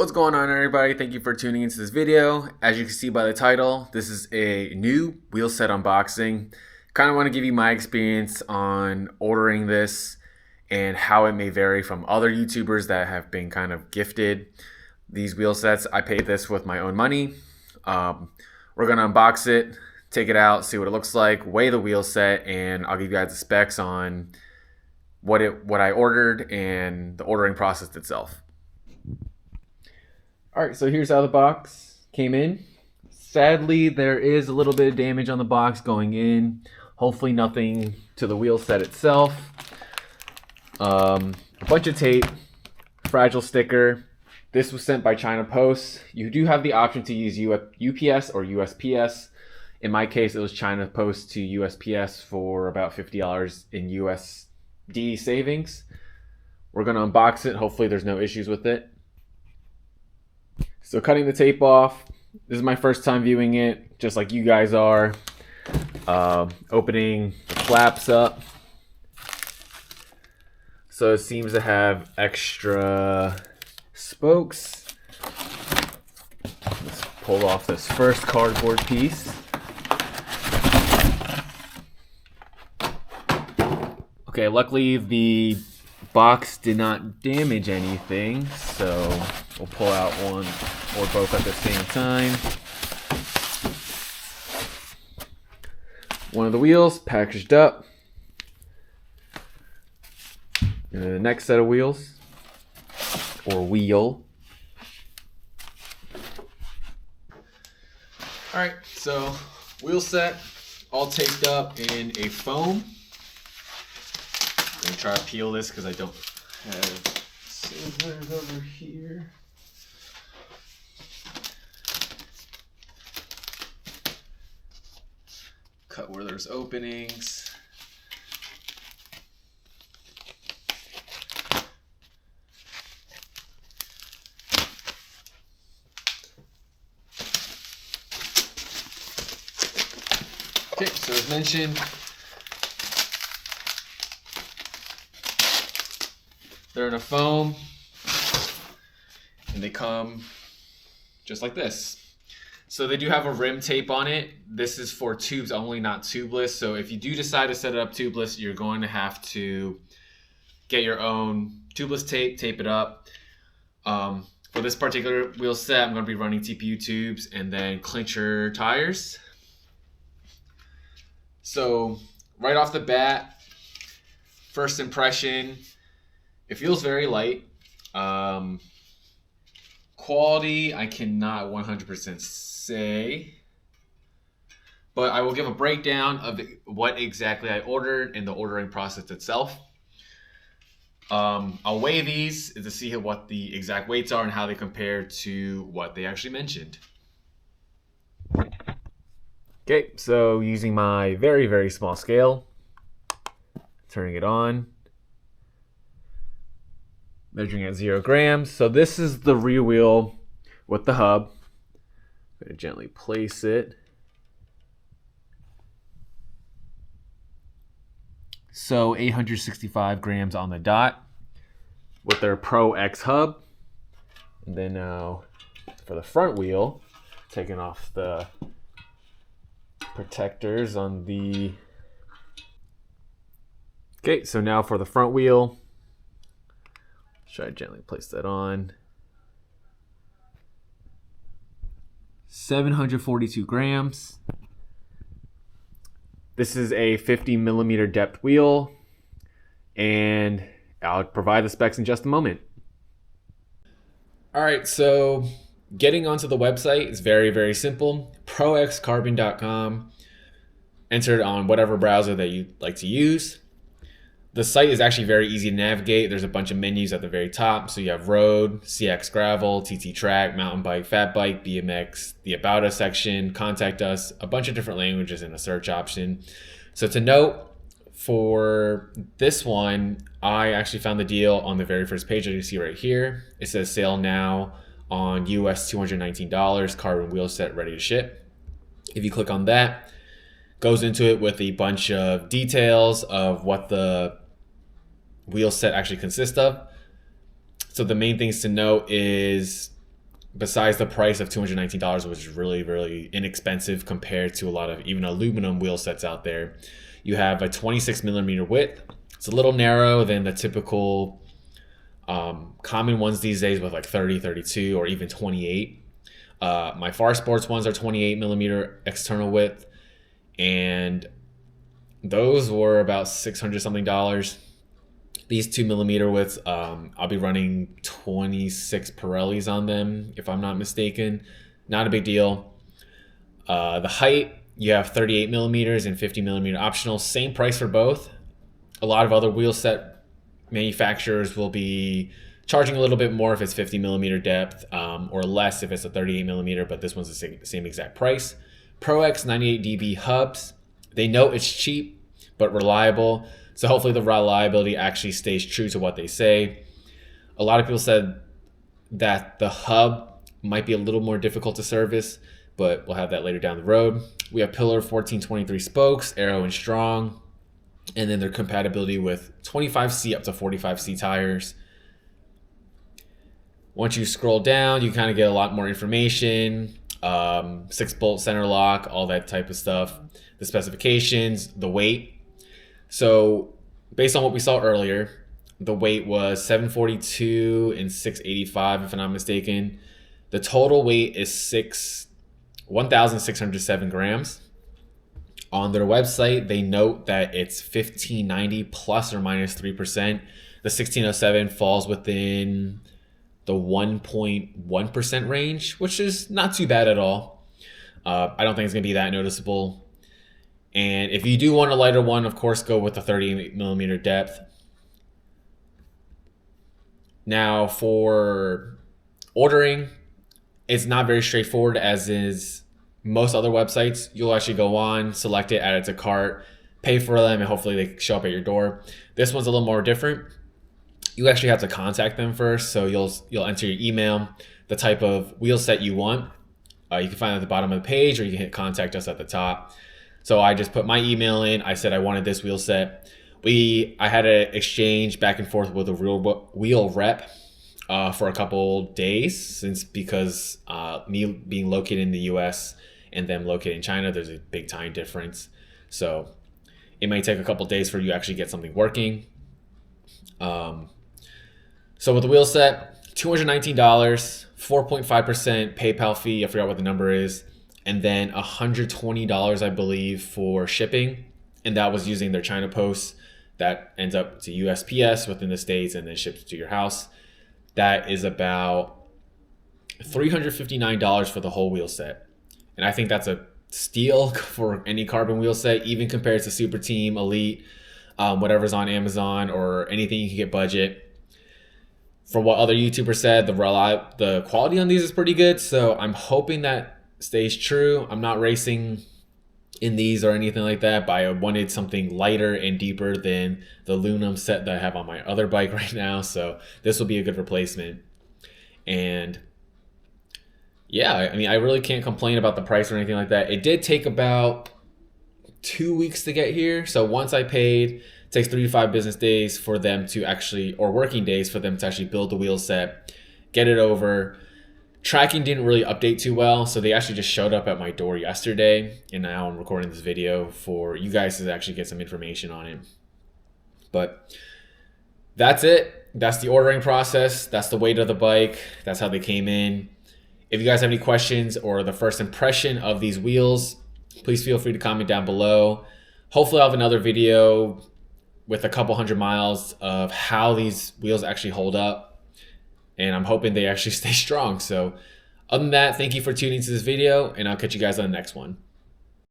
What's going on, everybody? Thank you for tuning into this video. As you can see by the title, this is a new WheelSet unboxing. Kind of want to give you my experience on ordering this and how it may vary from other YouTubers that have been kind of gifted these WheelSets. I paid this with my own money. We're going to unbox it, take it out, see what it looks like, weigh the WheelSet, and I'll give you guys the specs on what I ordered and the ordering process itself. Alright, so here's how the box came in. Sadly, there is a little bit of damage on the box going in. Hopefully nothing to the WheelSet itself. A bunch of tape, fragile sticker. This was sent by China Post. You do have the option to use UPS or USPS. In my case, it was China Post to USPS for about $50 in USD savings. We're going to unbox it. Hopefully there's no issues with it. So cutting the tape off, this is my first time viewing it, just like you guys are. Opening the flaps up. So it seems to have extra spokes. Let's pull off this first cardboard piece. Okay, luckily the box did not damage anything, so we'll pull out one or both at the same time. One of the wheels packaged up. And then the next set of wheels, or wheel. Alright, so WheelSet all taped up in a foam. I'm going to try to peel this because I don't have scissors over here. Cut where there's openings. Okay, so as mentioned, they're in a foam and they come just like this. So they do have a rim tape on it. This is for tubes only, not tubeless. So if you do decide to set it up tubeless, you're going to have to get your own tubeless tape, tape it up. For this particular WheelSet, I'm going to be running TPU tubes and then clincher tires. So right off the bat, first impression, it feels very light. Quality, I cannot 100% say, but I will give a breakdown of what exactly I ordered and the ordering process itself. I'll weigh these to see what the exact weights are and how they compare to what they actually mentioned. Okay, so using my very, very small scale, turning it on. Measuring at 0 grams. So this is the rear wheel with the hub. I'm going to gently place it. So 865 grams on the dot with their ProX hub. And then now for the front wheel, taking off the protectors on the... Okay, so now for the front wheel. Try to gently place that on. 742 grams. This is a 50 millimeter depth wheel, and I'll provide the specs in just a moment. All right, so getting onto the website is very, very simple. ProXCarbon.com. Enter it on whatever browser that you like to use. The site is actually very easy to navigate. There's a bunch of menus at the very top. So you have road, CX gravel, TT track, mountain bike, fat bike, BMX, the about us section, contact us, a bunch of different languages and a search option. So to note, for this one, I actually found the deal on the very first page that you see right here. It says sale now on US $219, carbon WheelSet ready to ship. If you click on that, goes into it with a bunch of details of what the WheelSet actually consists of. So the main things to note is besides the price of $219, which is really, really inexpensive compared to a lot of even aluminum wheel sets out there, you have a 26 millimeter width. It's a little narrow than the typical common ones these days with like 30, 32, or even 28. My Far Sports ones are 28 millimeter external width, and those were about $600 something. These 2 millimeter widths, I'll be running 26 Pirellis on them, if I'm not mistaken. Not a big deal. The height, you have 38 millimeters and 50 millimeter optional. Same price for both. A lot of other wheel set manufacturers will be charging a little bit more if it's 50 millimeter depth, or less if it's a 38 millimeter, but this one's the same exact price. ProX 98 dB hubs. They know it's cheap, but reliable. So hopefully the reliability actually stays true to what they say. A lot of people said that the hub might be a little more difficult to service, but we'll have that later down the road. We have Pillar 1423 spokes, Aero and Strong, and then their compatibility with 25C up to 45C tires. Once you scroll down, you kind of get a lot more information, 6-bolt center lock, all that type of stuff, the specifications, the weight. So based on what we saw earlier, the weight was 742 and 685, if I'm not mistaken. The total weight is 1,607 grams. On their website, they note that it's 1,590 plus or minus 3%. The 1,607 falls within the 1.1% range, which is not too bad at all. I don't think it's going to be that noticeable. And if you do want a lighter one, of course, go with the 38 millimeter depth. Now, for ordering, it's not very straightforward, as is most other websites. You'll actually go on, select it, add it to cart, pay for them, and hopefully they show up at your door. This one's a little more different. You actually have to contact them first. So you'll enter your email, the type of wheel set you want. You can find it at the bottom of the page, or you can hit contact us at the top. So I just put my email in. I said I wanted this wheel set. I had an exchange back and forth with a wheel rep for a couple days, because me being located in the US and them located in China, there's a big time difference. So it may take a couple days for you to actually get something working. So with the wheel set, $219, 4.5% PayPal fee. I forgot what the number is. And then $120, I believe, for shipping. And that was using their China post that ends up to USPS within the States and then shipped to your house. That is about $359 for the whole wheel set. And I think that's a steal for any carbon wheel set, even compared to Super Team, Elite, whatever's on Amazon, or anything you can get budget. From what other YouTubers said, the quality on these is pretty good. So I'm hoping that stays true. I'm not racing in these or anything like that, but I wanted something lighter and deeper than the aluminum set that I have on my other bike right now. So this will be a good replacement. And yeah, I mean, I really can't complain about the price or anything like that. It did take about 2 weeks to get here. So once I paid, it takes 3 to 5 business days for them to actually, or working days for them to actually build the wheel set, get it over. Tracking didn't really update too well, so they actually just showed up at my door yesterday, and now I'm recording this video for you guys to actually get some information on it. But that's it. That's the ordering process. That's the weight of the bike. That's how they came in. If you guys have any questions or the first impression of these wheels, please feel free to comment down below. Hopefully I'll have another video with a couple 100 miles of how these wheels actually hold up. And I'm hoping they actually stay strong. So other than that, thank you for tuning to this video, and I'll catch you guys on the next one.